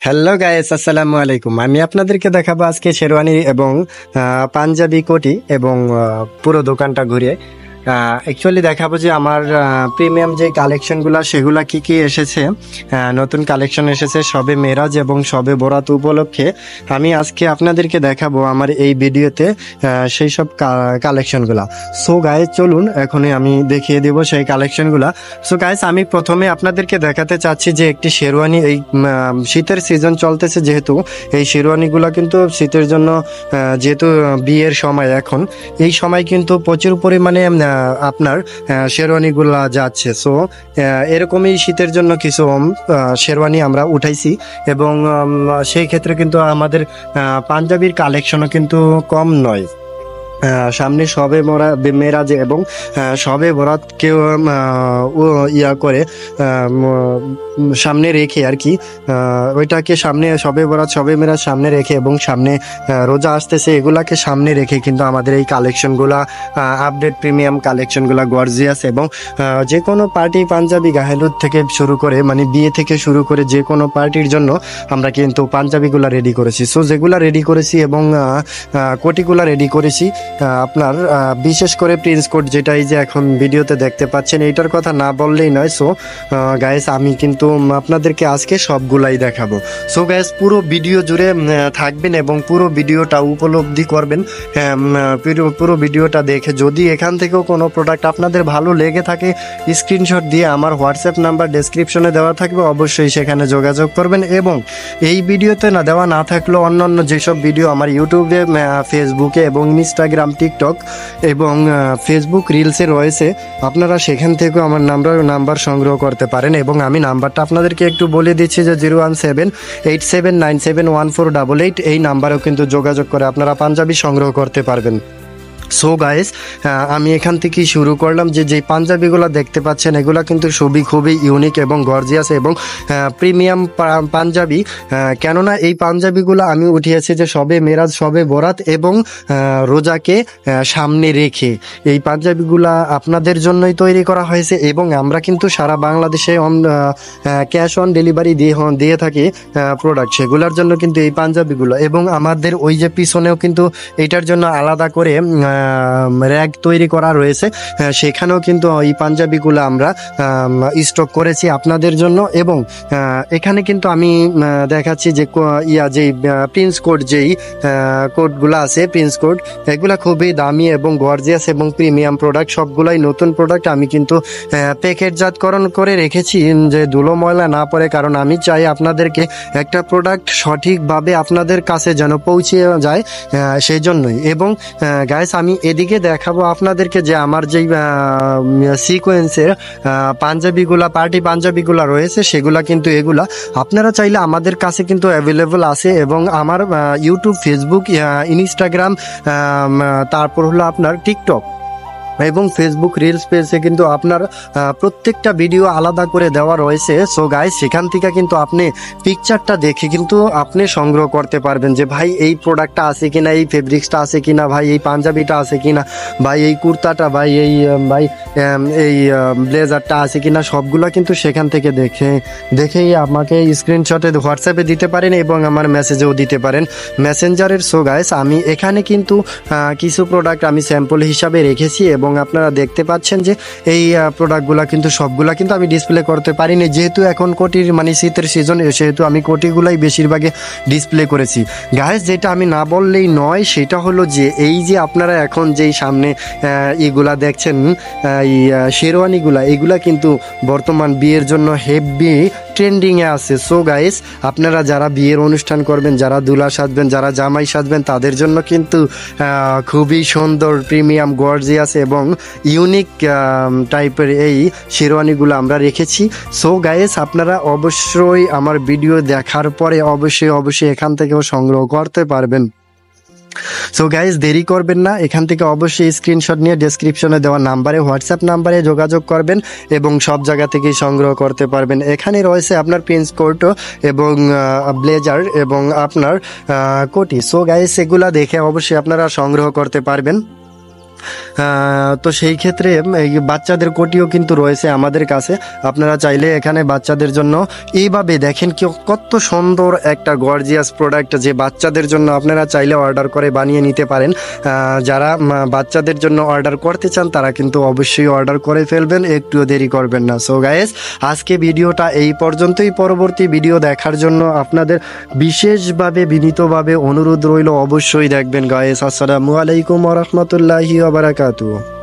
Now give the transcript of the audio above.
Hello guys, আসসালামু আলাইকুম। আমি আপনাদেরকে দেখাবো আজকে শেরওয়ানি এবং পাঞ্জাবি কোটি এবং পুরো দোকানটা ঘুরে অ্যাকচুয়ালি দেখাবো যে আমার প্রিমিয়াম যে কালেকশনগুলো সেগুলা কি কি এসেছে। নতুন কালেকশন এসেছে সবে মেরাজ এবং সবে বরাত উপলক্ষে। আমি আজকে আপনাদেরকে দেখাবো আমার এই ভিডিওতে সেই সব কালেকশনগুলা। সো গাইস চলুন এখনই আমি দেখিয়ে দেব সেই কালেকশনগুলা। সো গাইস আমি প্রথমে আপনাদেরকে দেখাতে চাচ্ছি যে একটি শেরওয়ানি, এই শীতের সিজন চলতেছে যেহেতু এই শেরওয়ানিগুলো কিন্তু শীতের জন্য, যেহেতু বিয়ের সময় এখন, এই সময় কিন্তু প্রচুর পরিমাণে আপনার শেরওয়ানিগুলা যাচ্ছে। সো এরকমই শীতের জন্য কিছু শেরওয়ানি আমরা উঠাইছি এবং সেই ক্ষেত্রে কিন্তু আমাদের পাঞ্জাবির কালেকশনও কিন্তু কম নয়। সামনে সবে মেরাজে এবং সবে বরাতকেও ইয়া করে সামনে রেখে আর কি, ওইটাকে সামনে সবে বরাত সবে মেরাজ সামনে রেখে এবং সামনে রোজা আসতেছে, এগুলাকে সামনে রেখে কিন্তু আমাদের এই কালেকশনগুলা আপডেট প্রিমিয়াম কালেকশনগুলা গর্জিয়াস এবং যে কোনো পার্টি পাঞ্জাবি গাহেলুদ থেকে শুরু করে মানে বিয়ে থেকে শুরু করে যে কোনো পার্টির জন্য আমরা কিন্তু পাঞ্জাবিগুলা রেডি করেছি। সো যেগুলা রেডি করেছি এবং কোটিগুলা রেডি করেছি আপনার বিশেষ করে প্রিন্স কোট, যেটা এই যে এখন ভিডিওতে দেখতে পাচ্ছেন, এইটার কথা না বললেই নয়। সো গাইস আমি কিন্তু আপনাদেরকে আজকে সবগুলাই দেখাবো। সো গাইস পুরো ভিডিও জুড়ে থাকবেন এবং পুরো ভিডিওটা উপলব্ধি করবেন। পুরো ভিডিওটা দেখে যদি এখান থেকেও কোনো প্রোডাক্ট আপনাদের ভালো লেগে থাকে, স্ক্রিনশট দিয়ে আমার হোয়াটসঅ্যাপ নাম্বার ডেসক্রিপশনে দেওয়া থাকবে, অবশ্যই সেখানে যোগাযোগ করবেন। এবং এই ভিডিওতে না দেওয়া না থাকলেও অন্যান্য যেসব ভিডিও আমার ইউটিউবে, ফেসবুকে এবং ইনস্টাগ্রাম, টিকটক এবং ফেসবুক রিলসে রয়েছে, আপনারা সেখান থেকেও আমার নাম্বার সংগ্রহ করতে পারেন। এবং আমি নাম্বারটা আপনাদেরকে একটু বলে দিচ্ছি যে 01787971488, এই নাম্বারেও কিন্তু যোগাযোগ করে আপনারা পাঞ্জাবি সংগ্রহ করতে পারবেন। সো গাইস আমি এখান থেকেই শুরু করলাম যে পাঞ্জাবিগুলো দেখতে পাচ্ছেন এগুলো কিন্তু খুবই ইউনিক এবং গর্জিয়াস এবং প্রিমিয়াম পাঞ্জাবি। কেননা এই পাঞ্জাবিগুলো আমি উঠিয়েছি যে সবে মেরাজ সবে বরাত এবং রোজাকে সামনে রেখে এই পাঞ্জাবিগুলো আপনাদের জন্যই তৈরি করা হয়েছে এবং আমরা কিন্তু সারা বাংলাদেশে ক্যাশ অন ডেলিভারি দিয়ে থাকি প্রোডাক্ট, সেগুলোর জন্য কিন্তু এই পাঞ্জাবিগুলো। এবং আমাদের ওই যে পিছনেও কিন্তু এটার জন্য আলাদা করে র্যাক তৈরি করা রয়েছে, সেখানেও কিন্তু এই পাঞ্জাবিগুলো আমরা স্টক করেছি আপনাদের জন্য। এবং এখানে কিন্তু আমি দেখাচ্ছি যে যেই প্রিন্স কোড, যেই কোডগুলো আছে প্রিন্স কোড, এগুলা খুবই দামি এবং গর্জিয়াস এবং প্রিমিয়াম প্রোডাক্ট, সবগুলাই নতুন প্রোডাক্ট। আমি কিন্তু প্যাকেটজাতকরণ করে রেখেছি যে ধুলো ময়লা না পড়ে, কারণ আমি চাই আপনাদেরকে একটা প্রোডাক্ট সঠিকভাবে আপনাদের কাছে যেন পৌঁছে যায়, সেই জন্যই। এবং গাইস আমি এদিকে দেখাবো আপনাদেরকে যে আমার যেই সিকোয়েন্সের পাঞ্জাবিগুলা, পার্টি পাঞ্জাবিগুলা রয়েছে, সেগুলা কিন্তু এগুলা আপনারা চাইলে আমাদের কাছে কিন্তু অ্যাভেলেবল আছে। এবং আমার ইউটিউব, ফেসবুক, ইনস্টাগ্রাম, তারপর হলো আপনার টিকটক এবং ফেসবুক রিলস পেজে কিন্তু আপনার প্রত্যেকটা ভিডিও আলাদা করে দেওয়া রয়েছে। সো গাইস সেখান থেকে কিন্তু আপনি পিকচারটা দেখে কিন্তু আপনি সংগ্রহ করতে পারবেন যে ভাই এই প্রোডাক্টটা আছে কিনা, এই ফেব্রিক্সটা আছে কিনা, ভাই এই পাঞ্জাবিটা আছে কিনা, ভাই এই কুর্তাটা, ভাই এই ব্লেজারটা আছে কিনা, সবগুলো কিন্তু সেখান থেকে দেখেই আমাকে স্ক্রিনশটে হোয়াটসঅ্যাপে দিতে পারেন এবং আমার মেসেজেও দিতে পারেন মেসেঞ্জারের। সো গাইস আমি এখানে কিন্তু কিছু প্রোডাক্ট আমি স্যাম্পল হিসাবে রেখেছি এবং আপনারা দেখতে পাচ্ছেন যে এই প্রোডাক্টগুলো কিন্তু সবগুলা কিন্তু আমি ডিসপ্লে করতে পারিনি, যেহেতু এখন কোটির মানে শীতের সিজন, সেহেতু আমি কোটিগুলাই বেশিরভাগে ডিসপ্লে করেছি। গাইস যেটা আমি না বললেই নয় সেটা হলো যে এই যে আপনারা এখন যেই সামনে এগুলা দেখছেন, এই শেরওয়ানিগুলা, এগুলা কিন্তু বর্তমান বিয়ের জন্য হেভি ট্রেন্ডিংয়ে আছে। সো গাইস আপনারা যারা বিয়ের অনুষ্ঠান করবেন, যারা দুলা সাজবেন, যারা জামাই সাজবেন, তাদের জন্য কিন্তু খুবই সুন্দর প্রিমিয়াম গর্জিয়াস এবং ইউনিক টাইপের এই শেরওয়ানিগুলো আমরা রেখেছি। সো গাইস আপনারা অবশ্যই আমার ভিডিও দেখার পরে অবশ্যই এখান থেকেও সংগ্রহ করতে পারবেন। সো গাইজ দেরি করবেন না, এখান থেকে অবশ্যই স্ক্রিনশট নিয়ে ডেসক্রিপশনে দেওয়া নাম্বারে, হোয়াটসঅ্যাপ নাম্বারে যোগাযোগ করবেন এবং সব জায়গা থেকেই সংগ্রহ করতে পারবেন। এখানে রয়েছে আপনার প্রিন্স কোট এবং ব্লেজার এবং আপনার কোটি। সো গাইজ এগুলা দেখে অবশ্যই আপনারা সংগ্রহ করতে পারবেন। তো সেই ক্ষেত্রে এই বাচ্চাদের কোটিও কিন্তু রয়েছে আমাদের কাছে। আপনারা চাইলে এখানে বাচ্চাদের জন্য এইভাবে দেখেন কি কত সুন্দর একটা গর্জিয়াস প্রোডাক্ট, যে বাচ্চাদের জন্য আপনারা চাইলে অর্ডার করে বানিয়ে নিতে পারেন। যারা বাচ্চাদের জন্য অর্ডার করতে চান তারা কিন্তু অবশ্যই অর্ডার করে ফেলবেন, একটুও দেরি করবেন না। সো গাইস, আজকে ভিডিওটা এই পর্যন্তই। পরবর্তী ভিডিও দেখার জন্য আপনাদের বিশেষভাবে বিনীতভাবে অনুরোধ রইল, অবশ্যই দেখবেন গাইস। আসসালামু আলাইকুম ওয়া রাহমাতুল্লাহি ওয়া বারাকাতুহু।